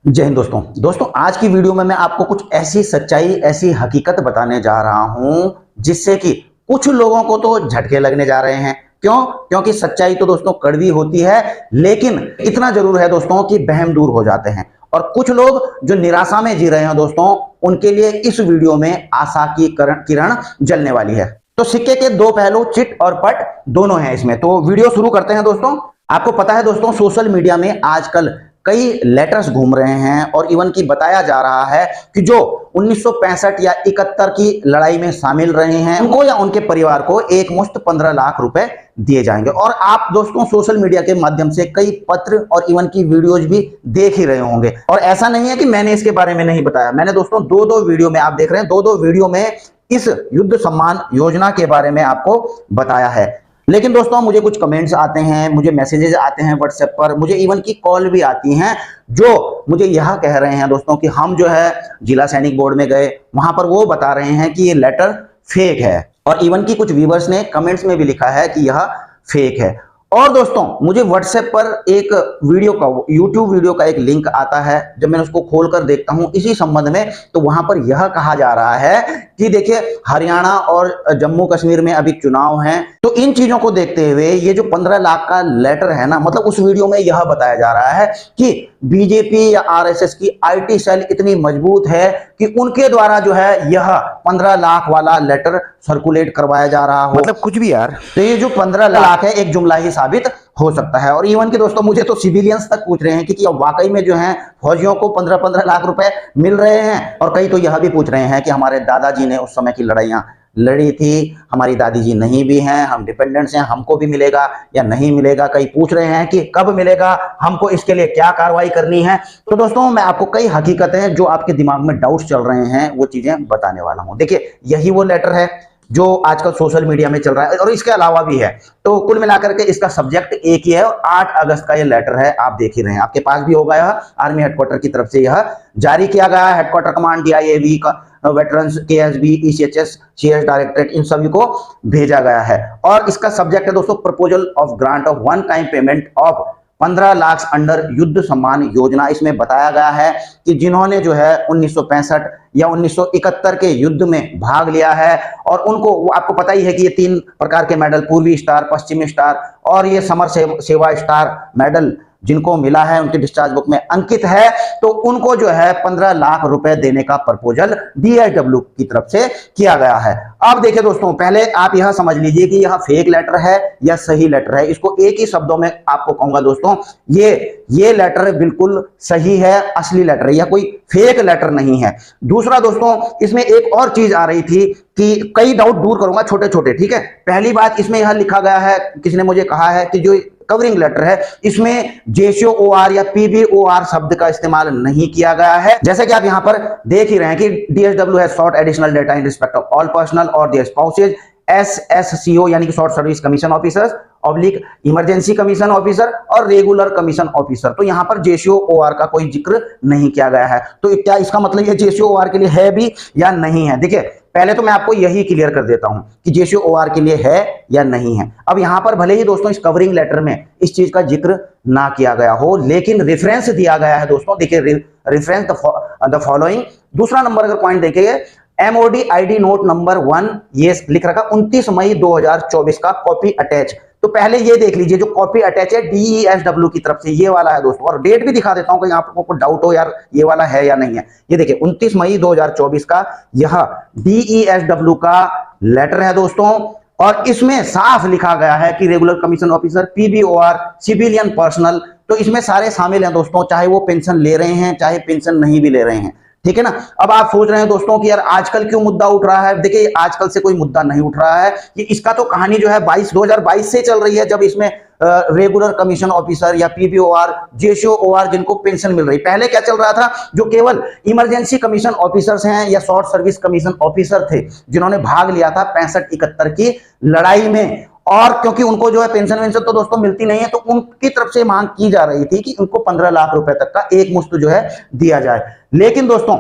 जय हिंद दोस्तों आज की वीडियो में मैं आपको कुछ ऐसी सच्चाई ऐसी हकीकत बताने जा रहा हूं जिससे कि कुछ लोगों को तो झटके लगने जा रहे हैं। क्योंकि सच्चाई तो दोस्तों कड़वी होती है, लेकिन इतना जरूर है दोस्तों कि वहम दूर हो जाते हैं। और कुछ लोग जो निराशा में जी रहे हैं दोस्तों, उनके लिए इस वीडियो में आशा की किरण जलने वाली है। तो सिक्के के दो पहलू, चिट और पट, दोनों हैं इसमें। तो वीडियो शुरू करते हैं दोस्तों। आपको पता है दोस्तों, सोशल मीडिया में आजकल कई लेटर्स घूम रहे हैं और इवन की बताया जा रहा है कि जो 1965 या 71 की लड़ाई में शामिल रहे हैं उनको या उनके परिवार को एक मुश्त 15 लाख रुपए दिए जाएंगे। और आप दोस्तों सोशल मीडिया के माध्यम से कई पत्र और इवन की वीडियोज भी देख ही रहे होंगे। और ऐसा नहीं है कि मैंने इसके बारे में नहीं बताया, मैंने दोस्तों दो वीडियो में, आप देख रहे हैं दो वीडियो में इस युद्ध सम्मान योजना के बारे में आपको बताया है। लेकिन दोस्तों मुझे कुछ कमेंट्स आते हैं, मुझे मैसेजेस आते हैं व्हाट्सएप पर, मुझे इवन की कॉल भी आती हैं जो मुझे यह कह रहे हैं दोस्तों कि हम जो है जिला सैनिक बोर्ड में गए, वहां पर वो बता रहे हैं कि ये लेटर फेक है। और इवन की कुछ व्यूवर्स ने कमेंट्स में भी लिखा है कि यह फेक है। और दोस्तों मुझे व्हाट्सएप पर एक वीडियो का, यूट्यूब वीडियो का एक लिंक आता है। जब मैं उसको खोलकर देखता हूं इसी संबंध में, तो वहां पर यह कहा जा रहा है कि देखिए हरियाणा और जम्मू कश्मीर में अभी चुनाव हैं, तो इन चीजों को देखते हुए ये जो 15 लाख का लेटर है ना, मतलब उस वीडियो में यह बताया जा रहा है कि बीजेपी या आरएसएस की आईटी सेल इतनी मजबूत है कि उनके द्वारा जो है यह 15 लाख वाला लेटर सर्कुलेट करवाया जा रहा हो। मतलब कुछ भी यार। तो ये जो 15 लाख है एक जुमला ही साबित हो सकता है। और इवन के दोस्तों मुझे तो सिविलियंस तक पूछ रहे हैं कि क्या वाकई में जो है फौजियों को 15-15 लाख रुपए मिल रहे हैं। और कई तो यह भी पूछ रहे हैं कि हमारे दादाजी ने उस समय की लड़ाइयां लड़ी थी, हमारी दादी जी नहीं भी हैं, हम डिपेंडेंट्स हैं, हमको भी मिलेगा या नहीं मिलेगा। कई पूछ रहे हैं कि कब मिलेगा, हमको इसके लिए क्या कार्रवाई करनी है। तो दोस्तों मैं आपको कई हकीकतें जो आपके दिमाग में डाउट्स चल रहे हैं वो चीजें बताने वाला हूं। देखिए यही वो लेटर है जो आजकल सोशल मीडिया में चल रहा है और इसके अलावा भी है। तो कुल मिलाकर के इसका सब्जेक्ट एक ही है और 8 अगस्त का ये लेटर है, आप देख ही रहे हैं, आपके पास भी होगा। यह आर्मी हेडक्वार्टर की तरफ से यह जारी किया गया है। हेडक्वार्टर कमांड, DIAV का, veterans, KSB, ECHS, CS directorate, इन सभी को भेजा गया है। और इसका सब्जेक्ट है दोस्तों proposal of grant of one time payment of 15 lakh under युद्ध सम्मान योजना। इसमें बताया गया है कि जिन्होंने जो है 1965 या 1971 के युद्ध में भाग लिया है और उनको, आपको पता ही है कि ये 3 प्रकार के मेडल, पूर्वी स्टार, पश्चिमी स्टार और ये समर सेवा स्टार मेडल जिनको मिला है, उनके डिस्चार्ज बुक में अंकित है, तो उनको जो है 15 लाख रुपए देने का प्रपोजल DSW की तरफ से किया गया है। अब देखिए दोस्तों, पहले आप यह समझ लीजिए कि यह फेक लेटर है या सही लेटर है। इसको एक ही शब्दों में आपको कहूंगा दोस्तों, ये लेटर बिल्कुल सही है, असली लेटर है, यह कोई फेक लेटर नहीं है। दूसरा दोस्तों, इसमें एक और चीज आ रही थी कि कई डाउट दूर करूंगा छोटे छोटे, ठीक है। पहली बात, इसमें यह लिखा गया है, किसी ने मुझे कहा है कि जो कवरिंग लेटर है इसमें JSOR या PBOR शब्द का इस्तेमाल नहीं किया गया है। जैसे कि आप यहां पर देख ही रहे हैं कि DSW has sought additional data in respect of all personal और देयर स्पाउसेज, SSCO यानी कि short service commission officers oblique emergency commission officer और रेगुलर कमीशन ऑफिसर। तो यहां पर JSOR का कोई जिक्र नहीं किया गया है। तो क्या इसका मतलब ये JSOR के लिए है भी या नहीं है? देखिए पहले तो मैं आपको यही क्लियर कर देता हूं कि JSOR के लिए है या नहीं है। अब यहां पर भले ही दोस्तों इस कवरिंग लेटर में इस चीज का जिक्र ना किया गया हो, लेकिन रेफरेंस दिया गया है दोस्तों। देखिए रेफरेंस द फॉलोइंग, दूसरा नंबर अगर पॉइंट देखिए, MOD ID नोट नंबर 1, ये लिख रखा 29 मई 2024 का कॉपी अटैच। तो पहले ये देख लीजिए जो कॉपी अटैच है DESW की तरफ से, ये वाला है दोस्तों। और डेट भी दिखा देता हूं कहीं आपको डाउट हो यार ये वाला है या नहीं है। ये देखिए 29 मई 2024 का यह DESW का लेटर है दोस्तों। और इसमें साफ लिखा गया है कि regular commission officer, PBOR, civilian personal, तो इसमें सारे शामिल हैं दोस्तों, चाहे वो पेंशन ले रहे हैं चाहे पेंशन नहीं भी ले रहे हैं, ठीक है ना। अब आप सोच रहे हैं दोस्तों कि यार आजकल क्यों मुद्दा उठ रहा है। देखिए आजकल से कोई मुद्दा नहीं उठ रहा है, कि इसका तो कहानी जो है 2022 से चल रही है, जब इसमें रेगुलर कमीशन ऑफिसर या PBOR, JSOR जिनको पेंशन मिल रही। पहले क्या चल रहा था, जो केवल इमरजेंसी कमीशन ऑफिसर्स हैं या शॉर्ट सर्विस कमीशन ऑफिसर थे जिन्होंने भाग लिया था 65-71 की लड़ाई में, और क्योंकि उनको जो है पेंशन वेंशन तो दोस्तों मिलती नहीं है, तो उनकी तरफ से मांग की जा रही थी कि उनको 15 लाख रुपए तक का एक मुश्त जो है दिया जाए। लेकिन दोस्तों,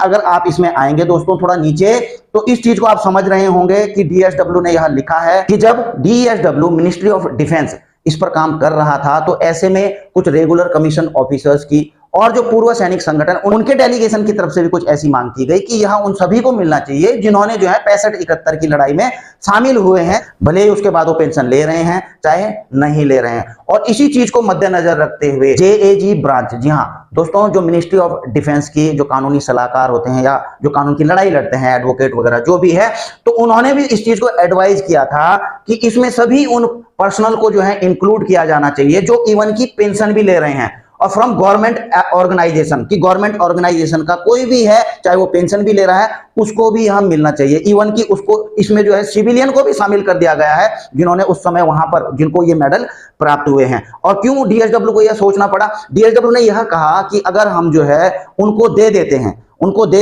अगर आप इसमें आएंगे दोस्तों थोड़ा नीचे, तो इस चीज को आप समझ रहे होंगे कि DSW ने यह लिखा है कि जब DSW मिनिस्ट्री ऑफ डिफेंस इस पर काम कर रहा था, तो ऐसे में कुछ रेगुलर कमीशन ऑफिसर्स की और जो पूर्व सैनिक संगठन उनके डेलीगेशन की तरफ से भी कुछ ऐसी मांग की गई कि यह उन सभी को मिलना चाहिए जिन्होंने जो है 65-71 की लड़ाई में शामिल हुए हैं, भले ही उसके बाद वो पेंशन ले रहे हैं चाहे नहीं ले रहे हैं। और इसी चीज को मद्देनजर रखते हुए जेएजी ब्रांच, जी हाँ दोस्तों, जो मिनिस्ट्री ऑफ डिफेंस की जो कानूनी सलाहकार होते हैं या जो कानून की लड़ाई लड़ते हैं, एडवोकेट वगैरह जो भी है, तो उन्होंने भी इस चीज को एडवाइज किया था कि इसमें सभी उन पर्सनल को जो है इंक्लूड किया जाना चाहिए जो इवन की पेंशन भी ले रहे हैं, और फ्रॉम गवर्नमेंट ऑर्गेनाइजेशन, की गवर्नमेंट ऑर्गेनाइजेशन का कोई भी है चाहे वो पेंशन भी ले रहा है उसको भी यहां मिलना चाहिए। इवन की उसको इसमें जो है सिविलियन को भी शामिल कर दिया गया है जिन्होंने उस समय वहां पर जिनको ये मेडल प्राप्त हुए हैं। और क्यों डीएसडब्ल्यू को यह सोचना पड़ा? डीएसडब्ल्यू ने यह कहा कि अगर हम जो है उनको दे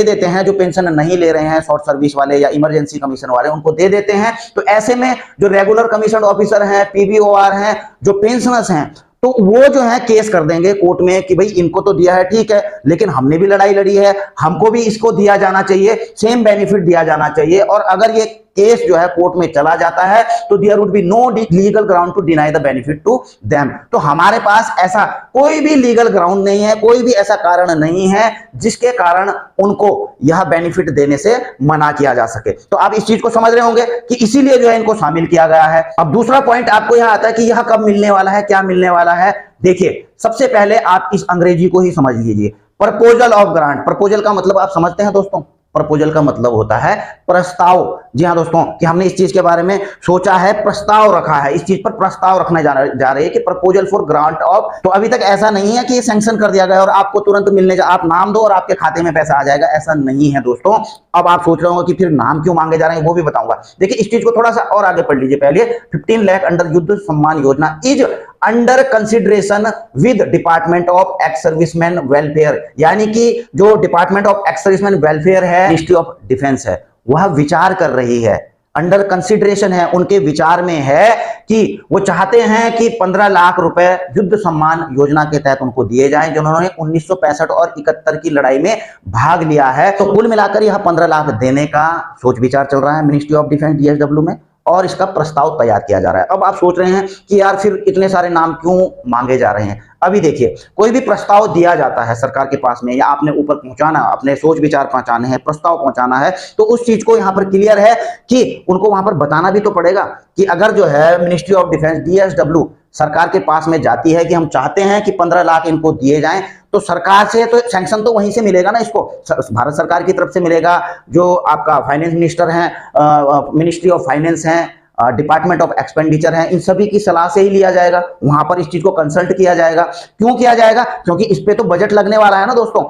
देते हैं जो पेंशन नहीं ले रहे हैं, शॉर्ट सर्विस वाले या इमरजेंसी कमीशन वाले, उनको दे देते हैं, तो ऐसे में जो रेगुलर कमीशन ऑफिसर हैं, पीबीओआर हैं, जो पेंशनर्स हैं, तो वो जो है केस कर देंगे कोर्ट में कि भाई इनको तो दिया है ठीक है, लेकिन हमने भी लड़ाई लड़ी है, हमको भी इसको दिया जाना चाहिए, सेम बेनिफिट दिया जाना चाहिए। और अगर ये केस जो है कोर्ट में चला जाता है तो there would be no legal ground to deny the benefit to them. तो हमारे पास ऐसा कोई भी लीगल ग्राउंड नहीं है, कोई भी ऐसा कारण नहीं है जिसके कारण उनको यह बेनिफिट देने से मना किया जा सके। तो आप इस चीज को समझ रहे होंगे कि इसीलिए जो है इनको शामिल किया गया है। अब दूसरा पॉइंट आपको यह आता है कि यह कब मिलने वाला है, क्या मिलने वाला है। देखिए, सबसे पहले आप इस अंग्रेजी को ही समझ लीजिए, प्रपोजल ऑफ ग्रांट। प्रपोजल का मतलब आप समझते हैं दोस्तों? प्रपोजल का मतलब होता है प्रस्ताव। जी हाँ दोस्तों, कि हमने इस चीज के बारे में सोचा है, प्रस्ताव रखा है, इस चीज पर प्रस्ताव रखने जा रहे हैं कि प्रपोजल फॉर ग्रांट ऑफ। तो अभी तक ऐसा नहीं है कि ये सैंक्शन कर दिया गया और आपको तुरंत मिलने आप नाम दो और आपके खाते में पैसा आ जाएगा, ऐसा नहीं है दोस्तों। अब आप सोच रहे हो कि फिर नाम क्यों मांगे जा रहे हैं, वो भी बताऊंगा। देखिए, इस चीज को थोड़ा सा और आगे पढ़ लीजिए। पहले 15 लाख अंडर युद्ध Samman Yojana is under consideration with department of ex serviceman welfare, यानी कि जो department of ex serviceman welfare है, मिनिस्ट्री ऑफ डिफेंस है, वह विचार कर रही है, अंडर कंसिडरेशन है, उनके विचार में है कि वो चाहते हैं कि 15 लाख रुपए युद्ध सम्मान योजना के तहत उनको दिए जाएं जिन्होंने 1965 और 71 की लड़ाई में भाग लिया है। तो कुल मिलाकर यह 15 लाख देने का सोच विचार चल रहा है मिनिस्ट्री ऑफ डिफेंस डीएसडब्ल्यू में, और इसका प्रस्ताव तैयार किया जा रहा है। अब आप सोच रहे हैं कि यार फिर इतने सारे नाम क्यों मांगे जा रहे हैं। अभी देखिए, कोई भी प्रस्ताव दिया जाता है सरकार के पास में, या आपने ऊपर पहुंचाना, अपने सोच विचार पहुंचाने हैं, प्रस्ताव पहुंचाना है, तो उस चीज को यहां पर क्लियर है कि उनको वहां पर बताना भी तो पड़ेगा कि अगर जो है मिनिस्ट्री ऑफ डिफेंस डीएसडब्ल्यू सरकार के पास में जाती है कि हम चाहते हैं कि 15 लाख इनको दिए जाएं, तो सरकार से तो सैंक्शन तो वहीं से मिलेगा ना, इसको भारत सरकार की तरफ से मिलेगा, जो आपका फाइनेंस मिनिस्टर हैं, मिनिस्ट्री ऑफ फाइनेंस हैं, डिपार्टमेंट ऑफ एक्सपेंडिचर है, इन सभी की सलाह से ही लिया जाएगा, वहां पर इस चीज को कंसल्ट किया जाएगा। क्यों किया जाएगा? क्योंकि इस पे तो बजट लगने वाला है ना दोस्तों।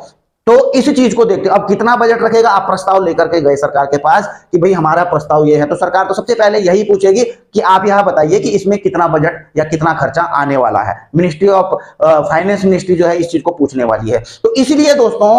तो इस चीज को देखते हो, अब कितना बजट रखेगा, आप प्रस्ताव लेकर के गए सरकार के पास कि भाई हमारा प्रस्ताव ये है, तो सरकार तो सबसे पहले यही पूछेगी कि आप यह बताइए कि इसमें कितना बजट या कितना खर्चा आने वाला है। मिनिस्ट्री ऑफ फाइनेंस मिनिस्ट्री जो है इस चीज को पूछने वाली है। तो इसलिए दोस्तों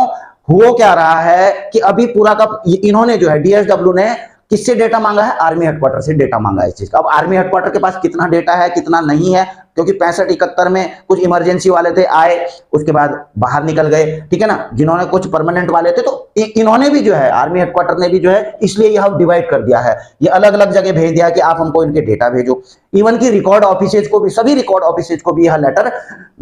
हो क्या रहा है कि अभी पूरा का इन्होंने जो है डीएसडब्ल्यू ने किससे डेटा मांगा है? आर्मी हेडक्वार्टर से डेटा मांगा है इस चीज का। अब आर्मी हेडक्वार्टर के पास कितना डेटा है कितना नहीं है, क्योंकि 65-71 में कुछ इमरजेंसी वाले थे, आए, उसके बाद बाहर निकल गए, ठीक है ना, जिन्होंने कुछ परमानेंट वाले थे, तो इन्होंने भी जो है आर्मी हेडक्वार्टर ने भी जो है इसलिए यह डिवाइड कर दिया है, ये अलग अलग जगह भेज दिया कि आप हमको इनके डेटा भेजो। इवन की रिकॉर्ड ऑफिसेज को भी, सभी रिकॉर्ड ऑफिसेज को भी यह लेटर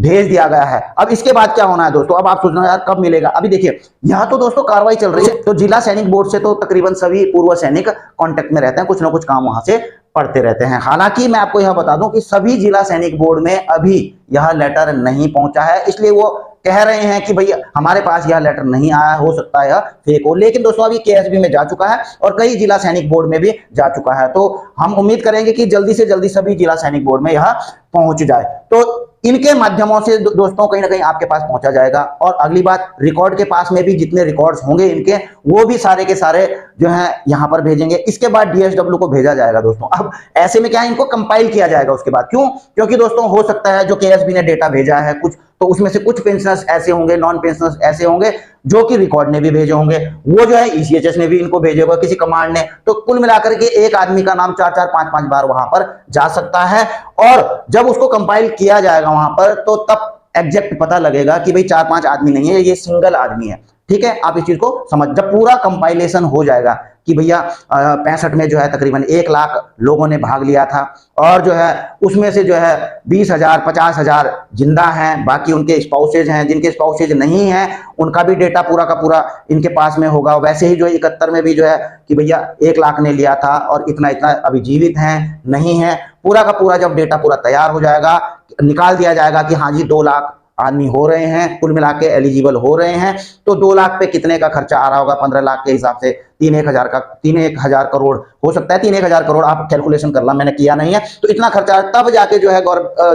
भेज दिया गया है। अब इसके बाद क्या होना है दोस्तों? अब आप सोच रहे हो यार कब मिलेगा? अभी देखिए, यहां तो दोस्तों कार्रवाई चल रही है, तो जिला सैनिक बोर्ड से तो तकरीबन सभी पूर्व सैनिक कांटेक्ट में रहते हैं, कुछ ना कुछ काम वहां से पढ़ते रहते हैं। हालांकि मैं आपको यह बता दूं कि सभी जिला सैनिक बोर्ड में अभी यह लेटर नहीं पहुंचा है, इसलिए वो कह रहे हैं कि भाई हमारे पास यह लेटर नहीं आया, हो सकता है यह फेक हो। लेकिन दोस्तों अभी केएसबी में जा चुका है और कई जिला सैनिक बोर्ड में भी जा चुका है, तो हम उम्मीद करेंगे कि जल्दी से जल्दी सभी जिला सैनिक बोर्ड में यह पहुंच जाए। तो इनके माध्यमों से दोस्तों कहीं ना कहीं आपके पास पहुंचा जाएगा। और अगली बात, रिकॉर्ड के पास में भी जितने रिकॉर्ड्स होंगे इनके, वो भी सारे के सारे जो है यहां पर भेजेंगे। इसके बाद डीएसडब्ल्यू को भेजा जाएगा दोस्तों। अब ऐसे में क्या है, इनको कंपाइल किया जाएगा उसके बाद। क्यों? क्योंकि दोस्तों हो सकता है जो केएसबी ने डेटा भेजा है कुछ, तो उसमें से कुछ पेंशनर्स ऐसे होंगे, नॉन पेंशनर्स ऐसे होंगे जो कि रिकॉर्ड ने भी भेजे होंगे, वो जो है ईसीएचएस ने भी इनको भेजे होगा, किसी कमांड ने। तो कुल मिलाकर के एक आदमी का नाम 4-4, 5-5 बार वहां पर जा सकता है, और जब उसको कंपाइल किया जाएगा वहां पर, तो तब एग्जैक्ट पता लगेगा कि भाई 4-5 आदमी नहीं है, ये सिंगल आदमी है। ठीक है, आप इस चीज को समझ, जब पूरा कंपाइलेशन हो जाएगा कि भैया 65 में जो है तकरीबन 1 लाख लोगों ने भाग लिया था, और जो है उसमें से जो है 20,000 50,000 जिंदा हैं, बाकी उनके स्पाउसेज हैं। जिनके स्पाउसेज नहीं हैं उनका भी डेटा पूरा का पूरा इनके पास में होगा। वैसे ही जो 71 में भी जो है कि भैया 1 लाख ने लिया था और इतना इतना अभी जीवित हैं नहीं है, पूरा का पूरा जब डेटा पूरा तैयार हो जाएगा, निकाल दिया जाएगा कि हाँ जी 2 लाख आदमी हो रहे हैं, कुल मिला के एलिजिबल हो रहे हैं, तो 2 लाख पे कितने का खर्चा आ रहा होगा 15 लाख के हिसाब से 3-1 हजार करोड़ हो सकता है। 3-1 हजार करोड़ आप कैलकुलेशन कर ला, मैंने किया नहीं है। तो इतना खर्चा तब जाके जो है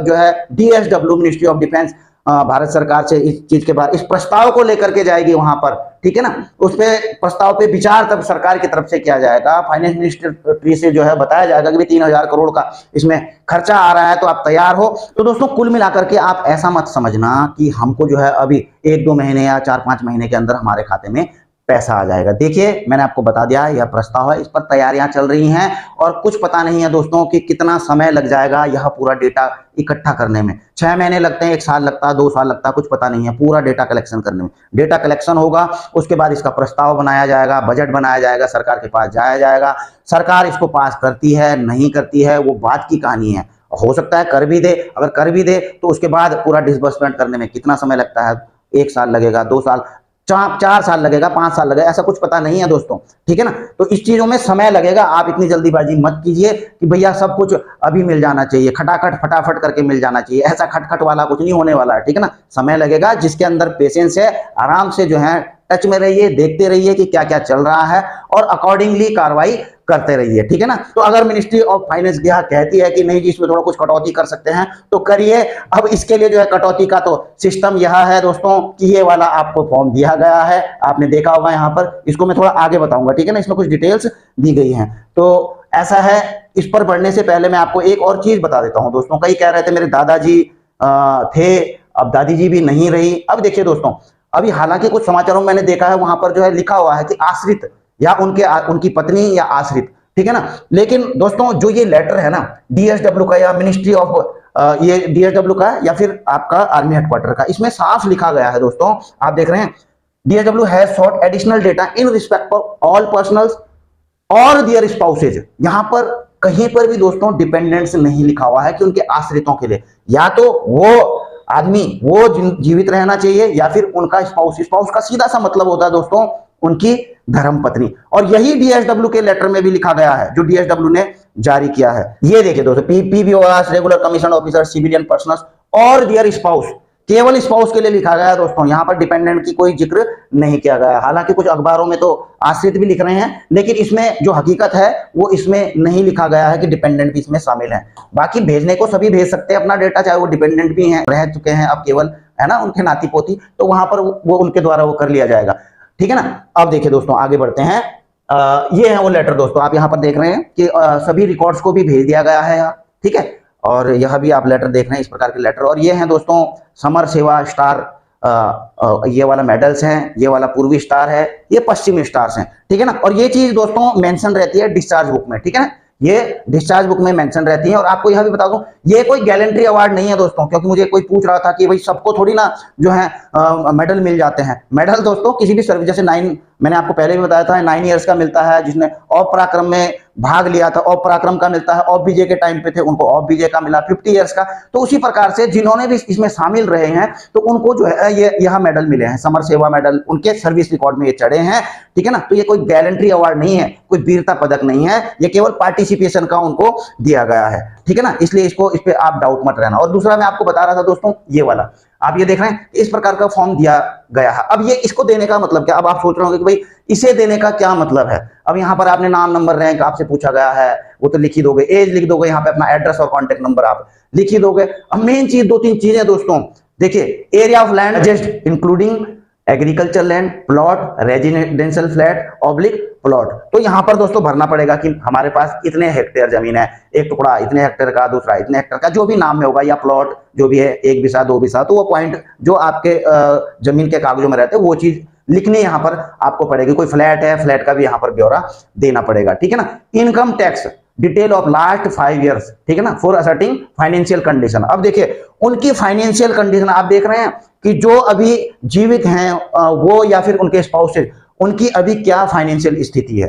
जो है DSW ministry of defence Bharat सरकार से इस चीज के बाद इस प्रस्ताव को लेकर के जाएगी वहां पर, ठीक है ना। उस पे प्रस्ताव पे विचार तब सरकार की तरफ से किया जाएगा, फाइनेंस मिनिस्ट्री से जो है बताया जाएगा कि 3,000 करोड़ का इसमें खर्चा आ रहा है, तो आप तैयार हो। तो दोस्तों कुल मिलाकर के आप ऐसा मत समझना कि हमको जो है अभी 1-2 महीने या 4-5 महीने के अंदर हमारे खाते में पैसा आ जाएगा। देखिए मैंने आपको बता दिया यह प्रस्ताव है, इस पर तैयारियां चल रही हैं और कुछ पता नहीं है दोस्तों कि कितना समय लग जाएगा यह पूरा डेटा इकट्ठा करने में। 6 महीने लगते हैं, 1 साल लगता है, 2 साल लगता है, कुछ पता नहीं है पूरा डेटा कलेक्शन करने में। डेटा कलेक्शन होगा, उसके बाद इसका प्रस्ताव बनाया जाएगा, बजट बनाया जाएगा, सरकार के पास जाया जाएगा। सरकार इसको पास करती है नहीं करती है वो बात की कहानी है, हो सकता है कर भी दे। अगर कर भी दे तो उसके बाद पूरा डिसबर्समेंट करने में कितना समय लगता है, 1 साल लगेगा, 2 साल, 4 साल लगेगा, 5 साल लगेगा, ऐसा कुछ पता नहीं है दोस्तों, ठीक है ना। तो इस चीजों में समय लगेगा, आप इतनी जल्दीबाजी मत कीजिए कि भैया सब कुछ अभी मिल जाना चाहिए, खटाखट फटाफट करके मिल जाना चाहिए, ऐसा खटखट वाला कुछ नहीं होने वाला है, ठीक है ना। समय लगेगा, जिसके अंदर पेशेंस है आराम से जो है टच में रहिए, देखते रहिए कि क्या क्या चल रहा है और अकॉर्डिंगली कार्रवाई करते रहिए, ठीक है ना। तो अगर मिनिस्ट्री ऑफ फाइनेंस यह कहती है कि नहीं जी इसमें थोड़ा कुछ कटौती कर सकते हैं तो करिए। अब इसके लिए जो है कटौती का तो सिस्टम यह है दोस्तों कि ये वाला आपको फॉर्म दिया गया है, आपने देखा होगा यहाँ पर, इसको मैं थोड़ा आगे बताऊंगा, ठीक है ना। इसमें कुछ डिटेल्स दी गई हैं, तो ऐसा है। इस पर बढ़ने से पहले मैं आपको एक और चीज बता देता हूं दोस्तों। कई कह रहे थे मेरे दादाजी थे, अब दादी जी भी नहीं रही। अब देखिए दोस्तों, अभी हालांकि कुछ समाचारों में मैंने देखा है वहां पर जो है लिखा हुआ है कि आश्रित या उनकी पत्नी या आश्रित, ठीक है ना। लेकिन दोस्तों जो ये लेटर है ना DSW का या मिनिस्ट्री ऑफ ये DSW का या फिर आपका आर्मी हेडक्वार्टर का, इसमें साफ लिखा गया है दोस्तों, आप देख रहे हैं DSW has sought additional data in respect of all personnels और देयर स्पाउसेज। यहां पर कहीं पर भी दोस्तों डिपेंडेंट्स नहीं लिखा हुआ है कि उनके आश्रितों के लिए या तो वो आदमी वो जीवित रहना चाहिए या फिर उनका स्पाउस। स्पाउस का सीधा सा मतलब होता है दोस्तों उनकी धर्मपत्नी, और यही DSW के लेटर में भी लिखा गया है जो DSW ने जारी किया है। ये देखिए दोस्तों, PBOs regular commission officer civilian personnels और देयर स्पाउस, केवल स्पाउस के लिए लिखा गया है दोस्तों, यहां पर डिपेंडेंट की कोई जिक्र नहीं किया गया। हालांकि कुछ अखबारों में तो आश्रित भी लिख रहे हैं, लेकिन इसमें जो हकीकत है वो इसमें नहीं लिखा गया है कि डिपेंडेंट भी इसमें शामिल है। बाकी भेजने को सभी भेज सकते हैं अपना डेटा, चाहे वो डिपेंडेंट भी हैं, रह चुके हैं अब केवल, है ना, उनके नाती पोती, तो वहां पर वो उनके द्वारा वो कर लिया जाएगा, ठीक है ना। अब देखिए दोस्तों आगे बढ़ते हैं। ये है वो लेटर दोस्तों, आप यहाँ पर देख रहे हैं कि सभी रिकॉर्ड्स को भी भेज दिया गया है यहाँ, ठीक है। और यह भी आप लेटर देख रहे हैं, इस प्रकार के लेटर। और ये हैं दोस्तों समर सेवा स्टार, ये वाला मेडल्स हैं, ये वाला पूर्वी स्टार है, ये पश्चिमी स्टार्स हैं, ठीक है ना। और ये चीज दोस्तों मेंशन रहती है डिस्चार्ज बुक में, ठीक है ना, ये डिस्चार्ज बुक में मेंशन रहती है। और आपको यह भी बता दूं, ये कोई गैलेंट्री अवार्ड नहीं है दोस्तों, क्योंकि मुझे कोई पूछ रहा था कि भाई सबको थोड़ी ना जो है मेडल मिल जाते हैं। मेडल दोस्तों किसी भी सर्विस, जैसे 9, मैंने आपको पहले भी बताया था 9 ईयर्स का मिलता है, जिसने ऑफ पराक्रम में भाग लिया था, ऑफ पराक्रम का मिलता है, ऑफ विजय के टाइम पे थे उनको ऑफ विजय का मिला, 50 ईयर्स का। तो उसी प्रकार से जिन्होंने भी इसमें शामिल रहे हैं तो उनको जो है ये यह मेडल मिले हैं, समर सेवा मेडल, उनके सर्विस रिकॉर्ड में ये चढ़े हैं, ठीक है ना। तो ये कोई गैलेंट्री अवार्ड नहीं है, कोई वीरता पदक नहीं है, ये केवल पार्टिसिपेशन का उनको दिया गया है, ठीक है ना। इसलिए इस पे आप डाउट मत रहना। और दूसरा मैं आपको बता रहा था दोस्तों, ये वाला आप ये देख रहे हैं, इस प्रकार का फॉर्म दिया गया है। अब ये इसको देने का मतलब क्या, अब आप सोच रहे होंगे कि भाई इसे देने का क्या मतलब है। अब यहाँ पर आपने नाम, नंबर, रैंक आपसे पूछा गया है, वो तो लिख ही दोगे, एज लिख दोगे, यहाँ पे अपना एड्रेस और कॉन्टेक्ट नंबर आप लिख ही दोगे। अब मेन चीज 2-3 चीजें दोस्तों, देखिए, area of land adjust including agriculture land, plot, residential flat oblique plot. तो यहां पर दोस्तों भरना पड़ेगा कि हमारे पास इतने हेक्टेयर जमीन है, एक टुकड़ा इतने हेक्टेयर का, दूसरा इतने हेक्टेयर का, जो भी नाम में होगा, या प्लॉट जो भी है 1 बिसा 2 बिसा, तो वो पॉइंट जो आपके जमीन के कागजों में रहते हैं वो चीज लिखनी यहाँ पर आपको पड़ेगी। कोई फ्लैट है, फ्लैट का भी यहाँ पर ब्यौरा देना पड़ेगा, ठीक है ना। Income tax detail of last 5 years, ठीक है ना, फॉर असर्टिंग फाइनेंशियल कंडीशन। अब देखिए उनकी फाइनेंशियल कंडीशन आप देख रहे हैं कि जो अभी जीवित हैं वो या फिर उनके स्पाउसेज, उनकी अभी क्या फाइनेंशियल स्थिति है,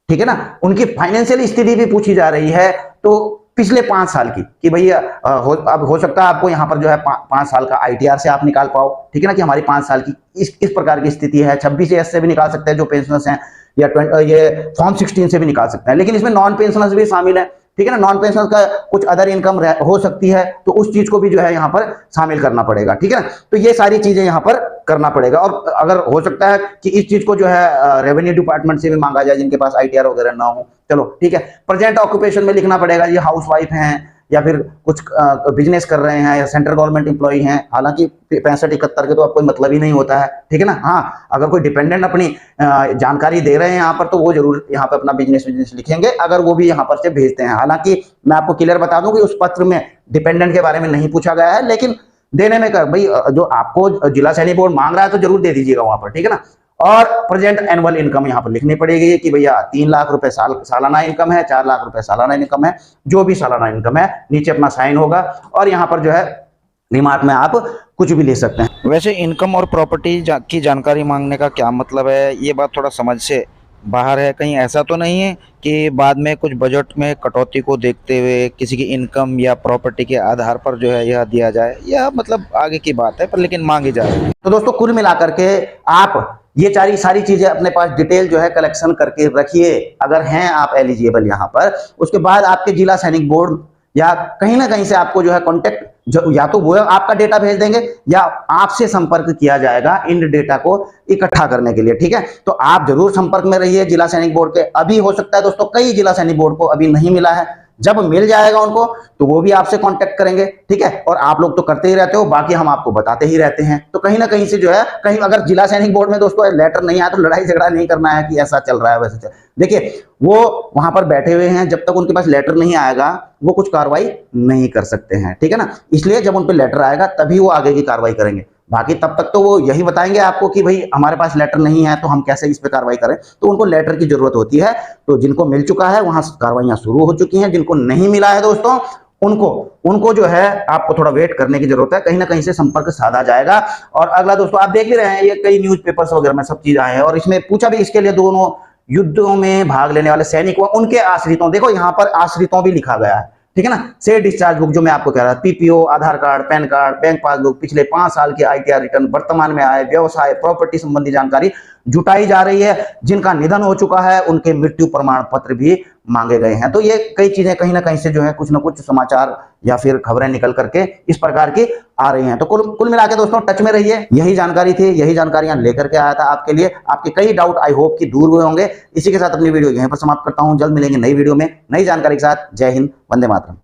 ठीक है ना, उनकी फाइनेंशियल स्थिति भी पूछी जा रही है, तो पिछले 5 साल की कि भैया अब हो सकता है आपको यहाँ पर जो है 5 साल का ITR से आप निकाल पाओ, ठीक है ना, कि हमारी 5 साल की इस प्रकार की स्थिति है। 26S से भी निकाल सकते हैं जो पेंशनर्स हैं, या ये फॉर्म 16 से भी निकाल सकते हैं, लेकिन इसमें नॉन पेंशनर्स भी शामिल है, ठीक है ना। नॉन पेंशनर्स का कुछ अदर इनकम हो सकती है, तो उस चीज को भी जो है यहाँ पर शामिल करना पड़ेगा, ठीक है ना। तो ये सारी चीजें यहाँ पर करना पड़ेगा, और अगर हो सकता है कि इस चीज को जो है रेवेन्यू डिपार्टमेंट से भी मांगा जाए जिनके पास ITR वगैरह ना हो, चलो ठीक है। प्रेजेंट ऑक्यूपेशन में लिखना पड़ेगा, ये हाउस वाइफ हैं या फिर कुछ बिजनेस कर रहे हैं या सेंट्रल गवर्नमेंट एम्प्लॉई हैं, हालांकि 65-71 के तो अब कोई मतलब ही नहीं होता है, ठीक है ना। हाँ, अगर कोई डिपेंडेंट अपनी जानकारी दे रहे हैं यहाँ पर, तो वो जरूर यहाँ पर अपना बिजनेस लिखेंगे, अगर वो भी यहाँ पर से भेजते हैं। हालांकि मैं आपको क्लियर बता दूं कि उस पत्र में डिपेंडेंट के बारे में नहीं पूछा गया है, लेकिन देने में भाई जो आपको जिला सैनिक बोर्ड मांग रहा है तो जरूर दे दीजिएगा वहां पर, ठीक है ना। और प्रेजेंट एनुअल इनकम यहाँ पर लिखनी पड़ेगी कि भैया 3 लाख रुपए सालाना इनकम है, 4 लाख रुपए सालाना इनकम है, जो भी सालाना इनकम है, नीचे अपना साइन होगा, और यहाँ पर जो है रिमार्क में आप कुछ भी ले सकते हैं। वैसे इनकम और प्रॉपर्टी की जानकारी मांगने का क्या मतलब है, ये बात थोड़ा समझ से बाहर है। कहीं ऐसा तो नहीं है कि बाद में कुछ बजट में कटौती को देखते हुए किसी की इनकम या प्रॉपर्टी के आधार पर जो है यह दिया जाए, या मतलब आगे की बात है, पर लेकिन मांगी जा रही है। तो दोस्तों कुल मिलाकर के आप ये सारी चीजें अपने पास डिटेल जो है कलेक्शन करके रखिए, अगर हैं आप एलिजिबल यहाँ पर। उसके बाद आपके जिला सैनिक बोर्ड या कहीं ना कहीं से आपको जो है कांटेक्ट, जो या तो वो आपका डेटा भेज देंगे या आपसे संपर्क किया जाएगा इन डेटा को इकट्ठा करने के लिए, ठीक है। तो आप जरूर संपर्क में रहिए जिला सैनिक बोर्ड के। अभी हो सकता है दोस्तों कई जिला सैनिक बोर्ड को अभी नहीं मिला है, जब मिल जाएगा उनको तो वो भी आपसे कांटेक्ट करेंगे, ठीक है। और आप लोग तो करते ही रहते हो, बाकी हम आपको बताते ही रहते हैं। तो कहीं ना कहीं से जो है, कहीं अगर जिला सैनिक बोर्ड में दोस्तों लेटर नहीं आया तो लड़ाई झगड़ा नहीं करना है कि ऐसा चल रहा है वैसे चल। देखिए वो वहां पर बैठे हुए हैं, जब तक उनके पास लेटर नहीं आएगा वो कुछ कार्रवाई नहीं कर सकते हैं, ठीक है ना। इसलिए जब उन पर लेटर आएगा तभी वो आगे की कार्रवाई करेंगे, बाकी तब तक तो वो यही बताएंगे आपको कि भाई हमारे पास लेटर नहीं है तो हम कैसे इस पे कार्रवाई करें। तो उनको लेटर की जरूरत होती है, तो जिनको मिल चुका है वहां कार्रवाइयां शुरू हो चुकी हैं, जिनको नहीं मिला है दोस्तों उनको जो है आपको थोड़ा वेट करने की जरूरत है, कहीं ना कहीं से संपर्क साधा जाएगा। और अगला दोस्तों आप देख ले रहे हैं, ये कई न्यूज़पेपर्स वगैरह में सब चीज आए हैं, और इसमें पूछा भी इसके लिए दोनों युद्धों में भाग लेने वाले सैनिक व उनके आश्रितों, देखो यहाँ पर आश्रितों भी लिखा गया है, ठीक है ना। से डिस्चार्ज बुक जो मैं आपको कह रहा था, PPO, Aadhaar card, PAN card, bank passbook, पिछले 5 साल के ITR रिटर्न, वर्तमान में आए व्यवसाय प्रॉपर्टी संबंधी जानकारी जुटाई जा रही है। जिनका निधन हो चुका है उनके मृत्यु प्रमाण पत्र भी मांगे गए हैं। तो ये कई चीजें कहीं ना कहीं से जो है कुछ ना कुछ समाचार या फिर खबरें निकल करके इस प्रकार की आ रही हैं। तो कुल मिला के दोस्तों टच में रहिए, यही जानकारी थी, यही जानकारियां लेकर के आया था आपके लिए। आपके कई डाउट आई होप कि दूर हुए होंगे। इसी के साथ अपनी वीडियो यहीं पर समाप्त करता हूं, जल्द मिलेंगे नई वीडियो में नई जानकारी के साथ। जय हिंद, वंदे मातरम।